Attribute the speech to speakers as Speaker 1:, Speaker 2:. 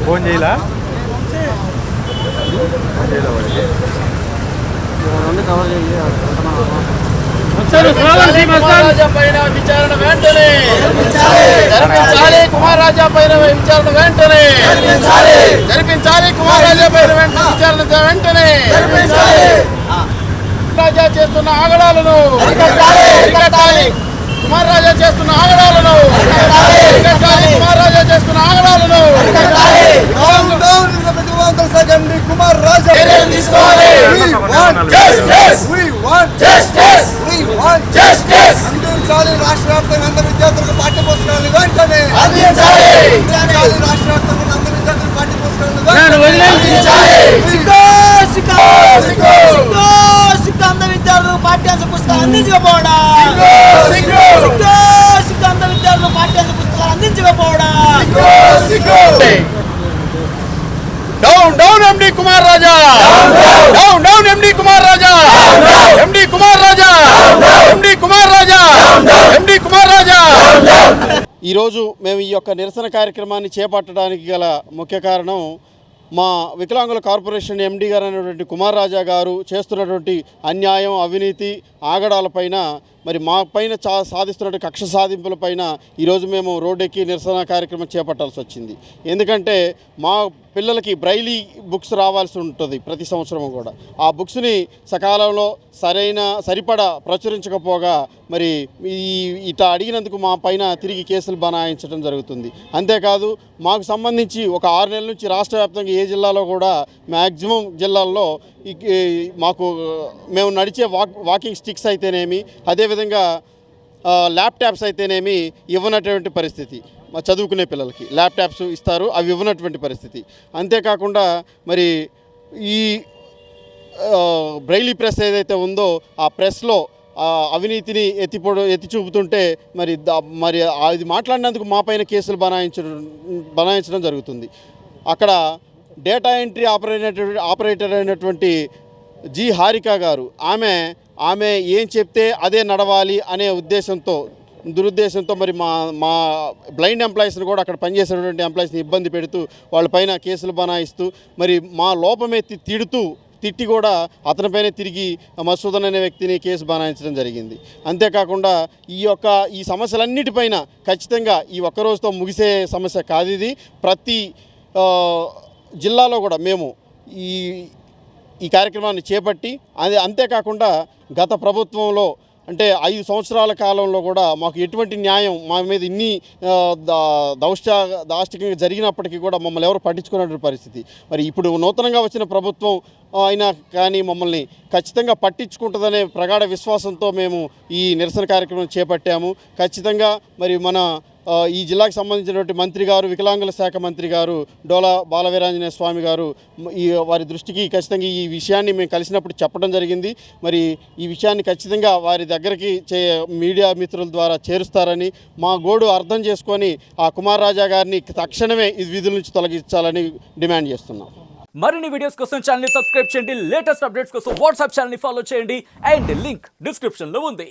Speaker 1: Phone చేయలా cover
Speaker 2: విచారణ వెంటనే జరిపించాలి. కుమార్ రాజా పైన విచారణ వెంటనే జరిపించాలి. కుమార్ రాజా పైన విచారణ వెంటనే రాజా చేస్తున్న ఆగడాలను అరికట్టాలి. కుమార్ రాజా చేస్తున్న ఆగడాలను అరికట్టాలి. కుమార్ రాజా చేస్తున్న ఆగడాలను కుమార్ రాజా అందించాలి. రాష్ట్ర వ్యాప్తంగా అందరి విద్యార్థులకు పాఠ్య పుస్తకాలు వెంటనే అందించాలి. రాష్ట్ర వ్యాప్తంగా అందరి విద్యార్థులకు పాఠ్య పుస్తకాలు అందరి విద్యార్థులకు పాఠ్యాంశ పుస్తకాలు అందించకపోవడా అందరి విద్యార్థులకు పాఠ్యాంశ పుస్తకాలు అందించకపోవడా డౌన్ డౌన్ ఎండి కుమార్ రాజా డౌన్ డౌన్ ఎండి కుమార్ రాజా ఎండి కుమార్ రాజా ఎండి కుమార్ రాజా ఎండి కుమార్ రాజా. ఈరోజు మేము ఈ యొక్క నిరసన కార్యక్రమాన్ని చేపట్టడానికి గల ముఖ్య కారణం మా వికలాంగుల కార్పొరేషన్ ఎండి గారు అనేటువంటి కుమార్ రాజా గారు చేస్తున్నటువంటి అన్యాయం, అవినీతి, ఆగడాలపైన మరి మా పైన సాధిస్తున్నటువంటి కక్ష సాధింపులపైన ఈరోజు మేము రోడ్డెక్కి నిరసన కార్యక్రమం చేపట్టాల్సి వచ్చింది. ఎందుకంటే మా పిల్లలకి బ్రైలీ బుక్స్ రావాల్సి ఉంటుంది ప్రతి సంవత్సరం కూడా. ఆ బుక్స్ని సకాలంలో సరిపడా ప్రచురించకపోగా మరి ఇట్లా అడిగినందుకు మా పైన తిరిగి కేసులు బనాయించడం జరుగుతుంది. అంతేకాదు మాకు సంబంధించి ఒక 6 నెలల నుంచి రాష్ట్ర వ్యాప్తంగా ఏ జిల్లాలో కూడా మ్యాక్సిమం జిల్లాల్లో మాకు మేము నడిచే వాకింగ్ స్టిక్స్ అయితేనేమి, అదేవిధంగా ల్యాప్టాప్స్ అయితేనేమి ఇవ్వనటువంటి పరిస్థితి. మా చదువుకునే పిల్లలకి ల్యాప్టాప్స్ ఇస్తారు, అవి ఇవ్వనటువంటి పరిస్థితి. అంతేకాకుండా మరి ఈ బ్రైలీ ప్రెస్ ఏదైతే ఉందో ఆ ప్రెస్లో అవినీతిని ఎత్తి చూపుతుంటే మరి అది మాట్లాడినందుకు మా పైన కేసులు బనాయించడం జరుగుతుంది. అక్కడ డేటా ఎంట్రీ ఆపరేటర్ అయినటువంటి జి హారిక గారు ఆమె ఏం చెప్తే అదే నడవాలి అనే దురుద్దేశంతో మరి మా బ్లైండ్ ఎంప్లాయీస్ని కూడా అక్కడ పనిచేసేటువంటి ఎంప్లాయీస్ని ఇబ్బంది పెడుతూ వాళ్ళపైన కేసులు బనాయిస్తూ మరి మా లోపమెత్తి తిట్టి కూడా అతనిపైనే తిరిగి మసూదన్ అనే వ్యక్తిని కేసు బనాయించడం జరిగింది. అంతేకాకుండా ఈ సమస్యలన్నిటిపైన ఖచ్చితంగా ఈ ఒక్కరోజుతో ముగిసే సమస్య కాదు ఇది. ప్రతి జిల్లాలో కూడా మేము ఈ కార్యక్రమాన్ని చేపట్టి అంతేకాకుండా గత ప్రభుత్వంలో అంటే 5 సంవత్సరాల కాలంలో కూడా మాకు ఎటువంటి న్యాయం మా మీద ఇన్ని దాష్టికంగా జరిగినప్పటికీ కూడా మమ్మల్ని ఎవరు పట్టించుకున్నటువంటి పరిస్థితి. మరి ఇప్పుడు నూతనంగా వచ్చిన ప్రభుత్వం అయినా కానీ మమ్మల్ని ఖచ్చితంగా పట్టించుకుంటుందనే ప్రగాఢ విశ్వాసంతో మేము ఈ నిరసన కార్యక్రమం చేపట్టాము. ఖచ్చితంగా మరి మన ఈ జిల్లాకు సంబంధించినటువంటి మంత్రి గారు, వికలాంగుల శాఖ మంత్రి గారు డోలా బాలవీరాంజనేయ స్వామి గారు వారి దృష్టికి ఖచ్చితంగా ఈ విషయాన్ని మేము కలిసినప్పుడు చెప్పడం జరిగింది. మరి ఈ విషయాన్ని ఖచ్చితంగా వారి దగ్గరికి మీడియా మిత్రుల ద్వారా చేరుస్తారని, మా గోడు అర్థం చేసుకొని ఆ కుమార్ రాజా గారిని తక్షణమే ఈ విధుల నుంచి తొలగించాలని డిమాండ్ చేస్తున్నాం.
Speaker 3: మరిన్ని వీడియోస్ కోసం ఛానల్ ని సబ్స్క్రైబ్ చేయండి. లేటెస్ట్ అప్డేట్స్ కోసం వాట్సాప్ ఛానల్ ని ఫాలో చేయండి. అండ్ లింక్ డిస్క్రిప్షన్ లో ఉంది.